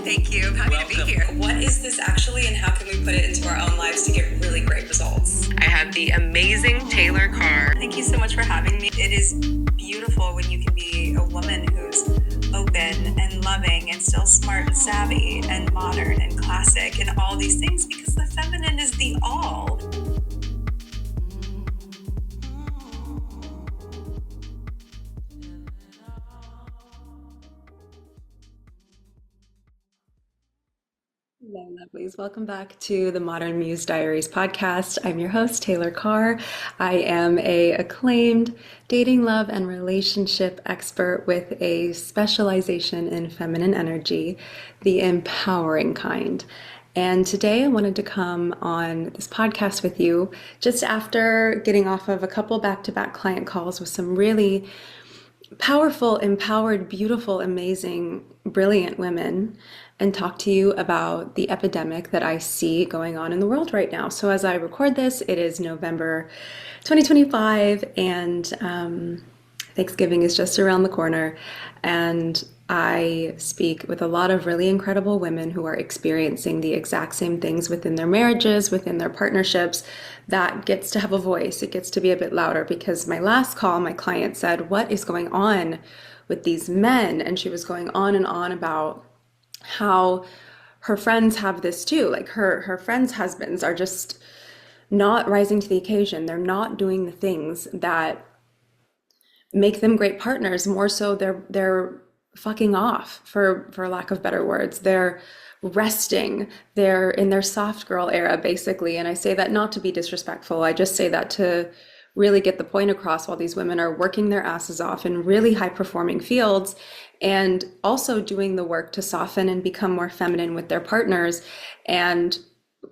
Thank you. I'm happy to be here. What is this actually, and how can we put it into our own lives to get really great results? I have the amazing Taylor Carr. Thank you so much for having me. It is beautiful when you can be a woman who's open and loving and still smart and savvy and modern and classic and all these things, because the feminine is the all. Hello, lovelies. Welcome back to the Modern Muse Diaries podcast. I'm your host, Taylor Carr. I am a acclaimed dating, love, and relationship expert with a specialization in feminine energy, the empowering kind. And today I wanted to come on this podcast with you just after getting off of a couple back-to-back client calls with some really powerful, empowered, beautiful, amazing, brilliant women, and talk to you about the epidemic that I see going on in the world right now. So as I record this, it is November 2025, and Thanksgiving is just around the corner. And I speak with a lot of really incredible women who are experiencing the exact same things within their marriages, within their partnerships. That gets to have a voice. It gets to be a bit louder, because my last call, my client said, "What is going on with these men?" And she was going on and on about how her friends have this too. Like her friends' husbands are just not rising to the occasion. They're not doing the things that make them great partners. More so, they're fucking off, for lack of better words. They're resting. They're in their soft girl era, basically. And I say that not to be disrespectful. I just say that to really get the point across, while these women are working their asses off in really high performing fields, and also doing the work to soften and become more feminine with their partners. And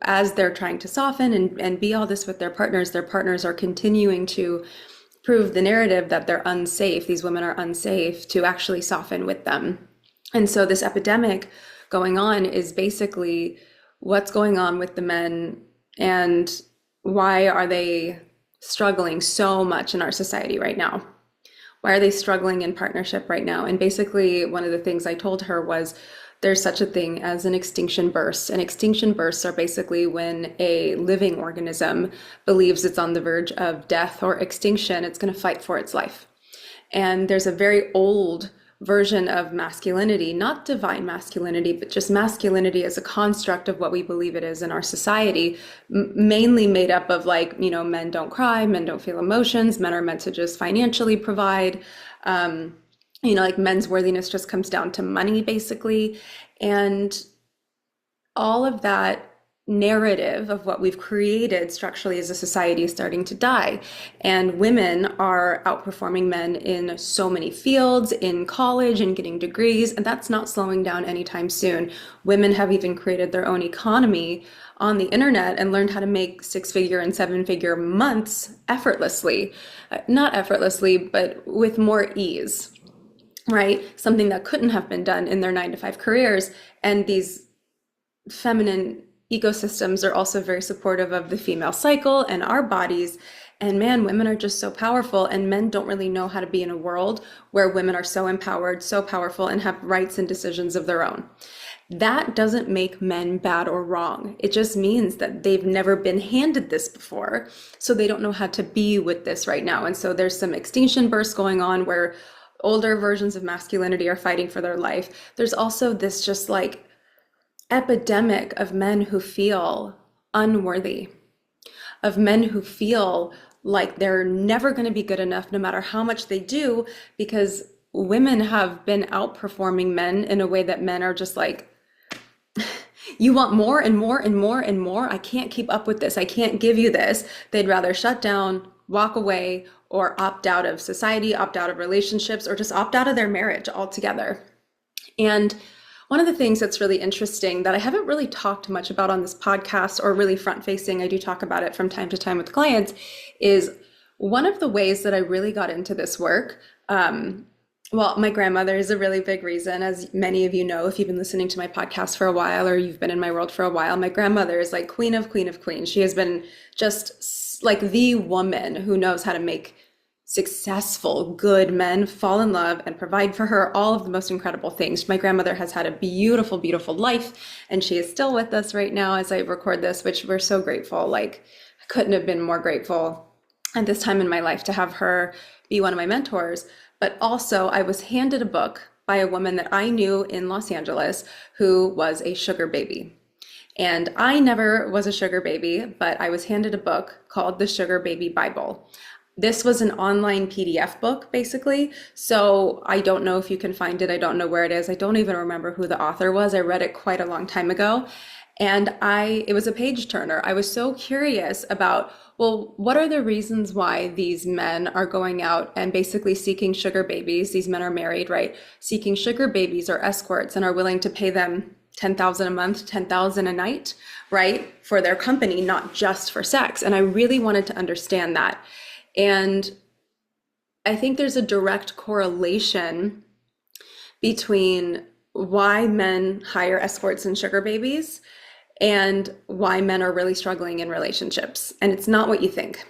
as they're trying to soften and be all this with their partners are continuing to prove the narrative that they're unsafe. These women are unsafe to actually soften with them. And so this epidemic going on is basically what's going on with the men, and why are they struggling so much in our society right now? Why are they struggling in partnership right now? And basically, one of the things I told her was, there's such a thing as an extinction burst. And extinction bursts are basically when a living organism believes it's on the verge of death or extinction. It's going to fight for its life. And there's a very old version of masculinity, not divine masculinity, but just masculinity as a construct of what we believe it is in our society, mainly made up of, like, men don't cry, men don't feel emotions, men are meant to just financially provide. Like, men's worthiness just comes down to money, basically. And all of that narrative of what we've created structurally as a society is starting to die. And women are outperforming men in so many fields, in college and getting degrees, and that's not slowing down anytime soon. Women have even created their own economy on the internet and learned how to make 6-figure and 7-figure months effortlessly. Not effortlessly, but with more ease, right? Something that couldn't have been done in their 9-to-5 careers. And these feminine ecosystems are also very supportive of the female cycle and our bodies. And man, women are just so powerful, and men don't really know how to be in a world where women are so empowered, so powerful, and have rights and decisions of their own. That doesn't make men bad or wrong. It just means that they've never been handed this before, so they don't know how to be with this right now. And so there's some extinction bursts going on where older versions of masculinity are fighting for their life. There's also this just like epidemic of men who feel unworthy, of men who feel like they're never going to be good enough no matter how much they do, because women have been outperforming men in a way that men are just like, you want more and more and more and more. I can't keep up with this. I can't give you this. They'd rather shut down, walk away, or opt out of society, opt out of relationships, or just opt out of their marriage altogether. And one of the things that's really interesting that I haven't really talked much about on this podcast, or really front-facing, I do talk about it from time to time with clients, is one of the ways that I really got into this work. Well, my grandmother is a really big reason, as many of you know, if you've been listening to my podcast for a while, or you've been in my world for a while. My grandmother is like queen of queens. She has been just like the woman who knows how to make successful, good men fall in love and provide for her all of the most incredible things. My grandmother has had a beautiful, beautiful life, and she is still with us right now as I record this, which we're so grateful. Like, I couldn't have been more grateful at this time in my life to have her be one of my mentors. But also, I was handed a book by a woman that I knew in Los Angeles who was a sugar baby. And I never was a sugar baby, but I was handed a book called The Sugar Baby Bible. This was an online PDF book, basically. So I don't know if you can find it. I don't know where it is. I don't even remember who the author was. I read it quite a long time ago. And it was a page turner. I was so curious about, well, what are the reasons why these men are going out and basically seeking sugar babies? These men are married, right? Seeking sugar babies or escorts and are willing to pay them 10,000 a month, 10,000 a night, right? For their company, not just for sex. And I really wanted to understand that. And I think there's a direct correlation between why men hire escorts and sugar babies and why men are really struggling in relationships. And it's not what you think.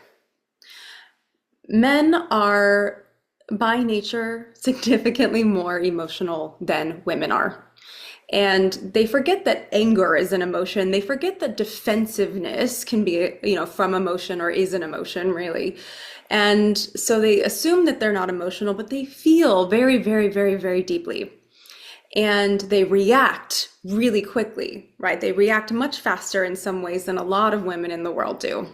Men are, by nature, significantly more emotional than women are. And they forget that anger is an emotion. They forget that defensiveness can be, from emotion or is an emotion, really. And so they assume that they're not emotional, but they feel very, very, very, very deeply. And they react really quickly, right? They react much faster in some ways than a lot of women in the world do.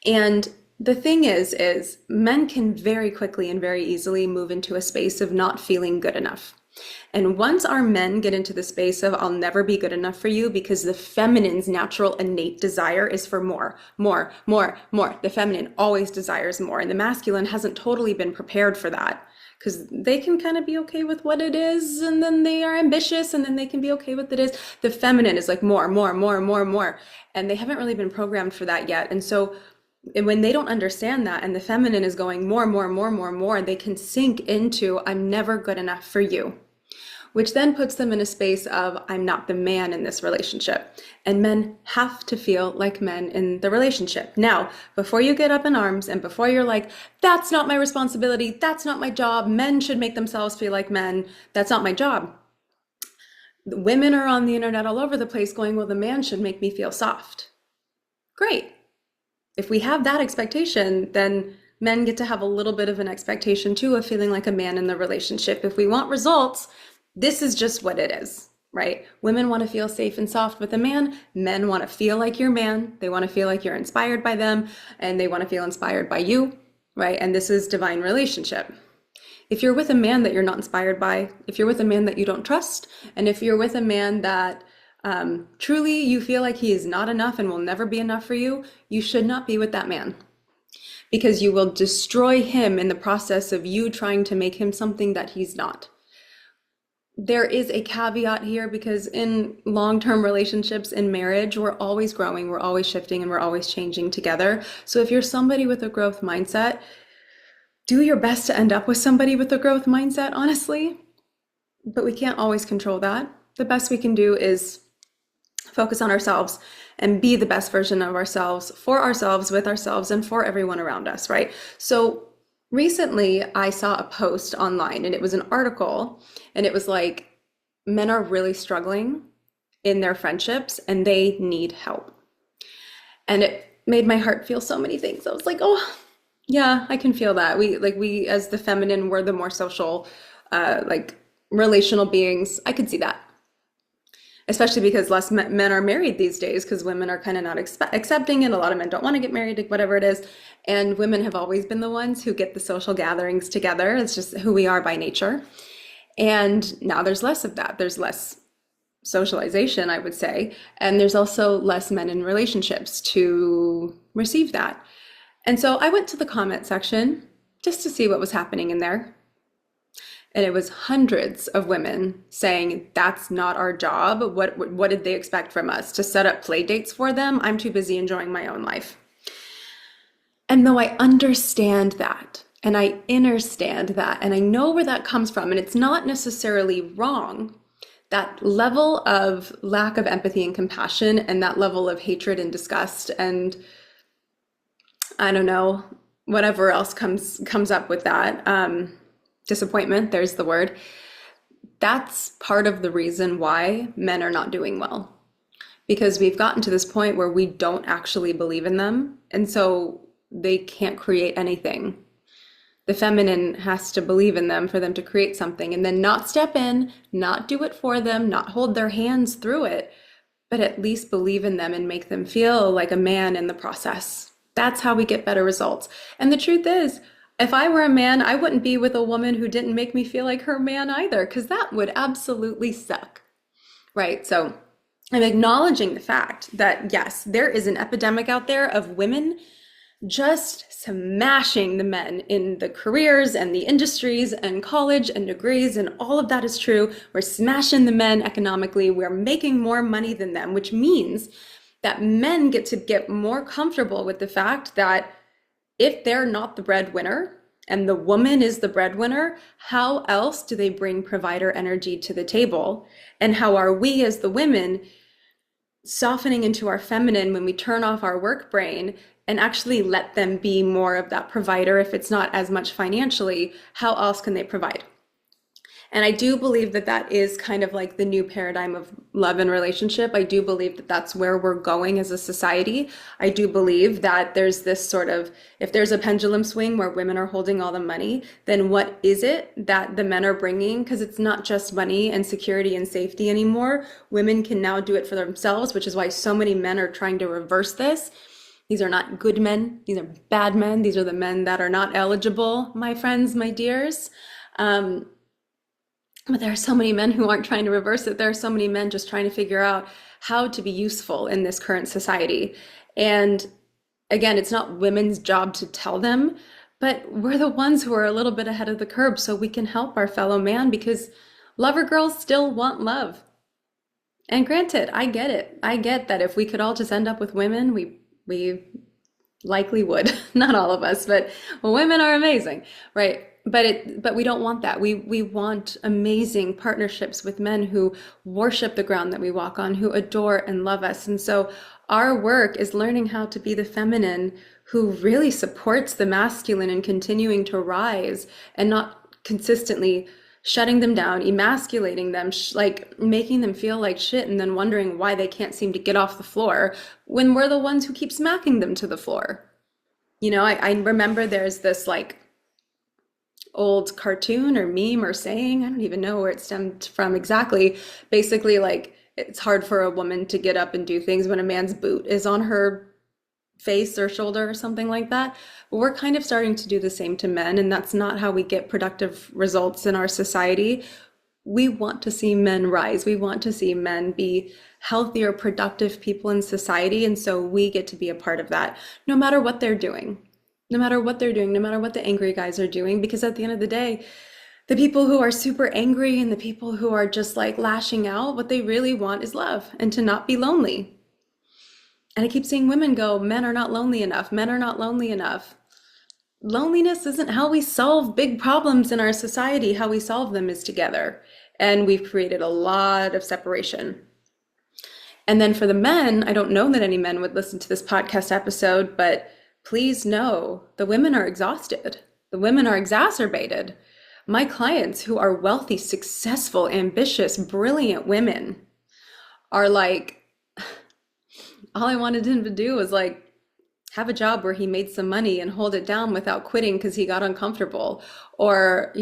And the thing is men can very quickly and very easily move into a space of not feeling good enough. And once our men get into the space of, I'll never be good enough for you, because the feminine's natural innate desire is for more, more, more, more. The feminine always desires more, and the masculine hasn't totally been prepared for that, because they can kind of be okay with what it is, and then they are ambitious, and then they can be okay with it is. The feminine is like more, more, more, more, more, and they haven't really been programmed for that yet. And so when they don't understand that, and the feminine is going more, more, more, more, more, they can sink into, I'm never good enough for you, which then puts them in a space of, I'm not the man in this relationship. And men have to feel like men in the relationship. Now, before you get up in arms and before you're like, that's not my responsibility, that's not my job, men should make themselves feel like men, that's not my job. Women are on the internet all over the place going, well, the man should make me feel soft. Great. If we have that expectation, then men get to have a little bit of an expectation too of feeling like a man in the relationship. If we want results, this is just what it is, right? Women want to feel safe and soft with a man. Men want to feel like your man. They want to feel like you're inspired by them, and they want to feel inspired by you, right? And this is divine relationship. If you're with a man that you're not inspired by, if you're with a man that you don't trust, and if you're with a man that truly you feel like he is not enough and will never be enough for you, you should not be with that man, because you will destroy him in the process of you trying to make him something that he's not. There is a caveat here, because in long-term relationships, in marriage, we're always growing, we're always shifting, and we're always changing together. So if you're somebody with a growth mindset, do your best to end up with somebody with a growth mindset, honestly. But we can't always control that. The best we can do is focus on ourselves and be the best version of ourselves, for ourselves, with ourselves, and for everyone around us, right? So recently, I saw a post online, and it was an article, and it was like, men are really struggling in their friendships and they need help. And it made my heart feel so many things. I was like, oh, yeah, I can feel that. We as the feminine, we're the more social, relational beings. I could see that. Especially because less men are married these days, because women are kind of not accepting it. A lot of men don't want to get married, whatever it is. And women have always been the ones who get the social gatherings together. It's just who we are by nature. And now there's less of that. There's less socialization, I would say. And there's also less men in relationships to receive that. And so I went to the comment section just to see what was happening in there. And it was hundreds of women saying, that's not our job. What did they expect from us? To set up play dates for them? I'm too busy enjoying my own life. And though I understand that, and I understand that, and I know where that comes from, and it's not necessarily wrong, that level of lack of empathy and compassion, and that level of hatred and disgust, and I don't know, whatever else comes up with that, disappointment, there's the word. That's part of the reason why men are not doing well, because we've gotten to this point where we don't actually believe in them, and so they can't create anything. The feminine has to believe in them for them to create something, and then not step in, not do it for them, not hold their hands through it, but at least believe in them and make them feel like a man in the process. That's how we get better results. And the truth is, if I were a man, I wouldn't be with a woman who didn't make me feel like her man either, because that would absolutely suck. Right? So I'm acknowledging the fact that yes, there is an epidemic out there of women just smashing the men in the careers and the industries and college and degrees, and all of that is true. We're smashing the men economically. We're making more money than them, which means that men get to get more comfortable with the fact that if they're not the breadwinner and the woman is the breadwinner, how else do they bring provider energy to the table? And how are we as the women softening into our feminine when we turn off our work brain and actually let them be more of that provider? If it's not as much financially, how else can they provide? And I do believe that that is kind of like the new paradigm of love and relationship. I do believe that that's where we're going as a society. I do believe that there's this sort of, if there's a pendulum swing where women are holding all the money, then what is it that the men are bringing? Because it's not just money and security and safety anymore. Women can now do it for themselves, which is why so many men are trying to reverse this. These are not good men. These are bad men. These are the men that are not eligible, my friends, my dears. But there are so many men who aren't trying to reverse it. There are so many men just trying to figure out how to be useful in this current society. And again, it's not women's job to tell them, but we're the ones who are a little bit ahead of the curve so we can help our fellow man, because lover girls still want love. And granted, I get it. I get that if we could all just end up with women, we likely would. Not all of us, but women are amazing, right? But we don't want that. We want amazing partnerships with men who worship the ground that we walk on, who adore and love us. And so our work is learning how to be the feminine who really supports the masculine and continuing to rise, and not consistently shutting them down, emasculating them, like making them feel like shit, and then wondering why they can't seem to get off the floor when we're the ones who keep smacking them to the floor. I remember there's this like old cartoon or meme or saying, I don't even know where it stemmed from exactly. Basically, like, it's hard for a woman to get up and do things when a man's boot is on her face or shoulder or something like that. But we're kind of starting to do the same to men, and that's not how we get productive results in our society. We want to see men rise. We want to see men be healthier, productive people in society. And so we get to be a part of that, no matter what they're doing. No matter what they're doing, no matter what the angry guys are doing, because at the end of the day, the people who are super angry and the people who are just like lashing out, what they really want is love and to not be lonely. And I keep seeing women go, men are not lonely enough. Men are not lonely enough. Loneliness isn't how we solve big problems in our society. How we solve them is together. And we've created a lot of separation. And then for the men, I don't know that any men would listen to this podcast episode, but please know the women are exhausted. The women are exacerbated. My clients who are wealthy, successful, ambitious, brilliant women are like, all I wanted him to do was like have a job where he made some money and hold it down without quitting because he got uncomfortable, or,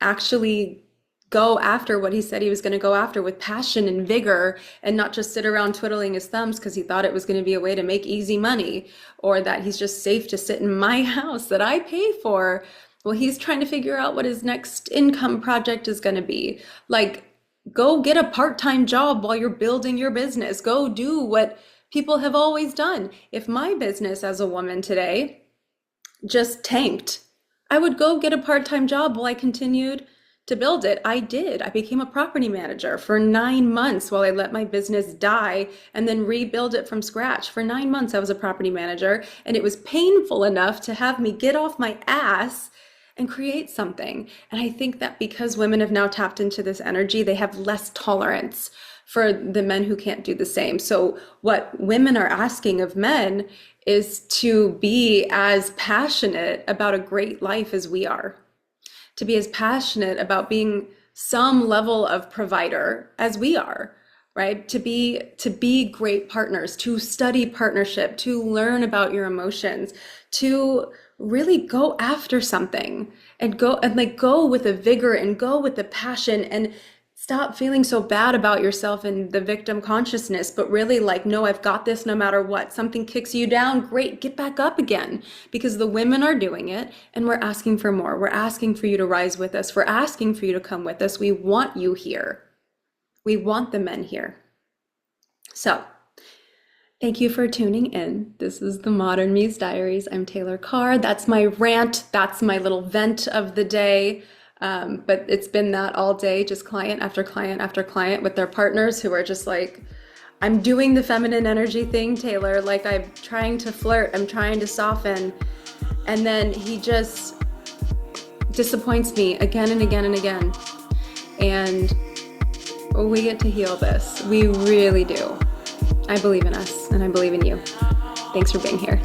actually go after what he said he was going to go after with passion and vigor, and not just sit around twiddling his thumbs because he thought it was going to be a way to make easy money, or that he's just safe to sit in my house that I pay for. Well, he's trying to figure out what his next income project is going to be. Like, go get a part-time job while you're building your business. Go do what people have always done. If my business as a woman today just tanked, I would go get a part-time job while I continued to build it. I did. I became a property manager for 9 months while I let my business die and then rebuild it from scratch. For 9 months, I was a property manager, and it was painful enough to have me get off my ass and create something. And I think that because women have now tapped into this energy, they have less tolerance for the men who can't do the same. So what women are asking of men is to be as passionate about a great life as we are, to be as passionate about being some level of provider as we are, right? To be great partners, to study partnership, to learn about your emotions, to really go after something and go with the vigor and go with the passion and stop feeling so bad about yourself and the victim consciousness, but really like, no, I've got this no matter what. Something kicks you down, great, get back up again, because the women are doing it and we're asking for more. We're asking for you to rise with us. We're asking for you to come with us. We want you here. We want the men here. So thank you for tuning in. This is the Modern Muse Diaries. I'm Taylor Carr. That's my rant. That's my little vent of the day. But it's been that all day, just client after client after client with their partners who are just like, I'm doing the feminine energy thing, Taylor. Like, I'm trying to flirt, I'm trying to soften. And then he just disappoints me again and again and again. And we get to heal this. We really do. I believe in us and I believe in you. Thanks for being here.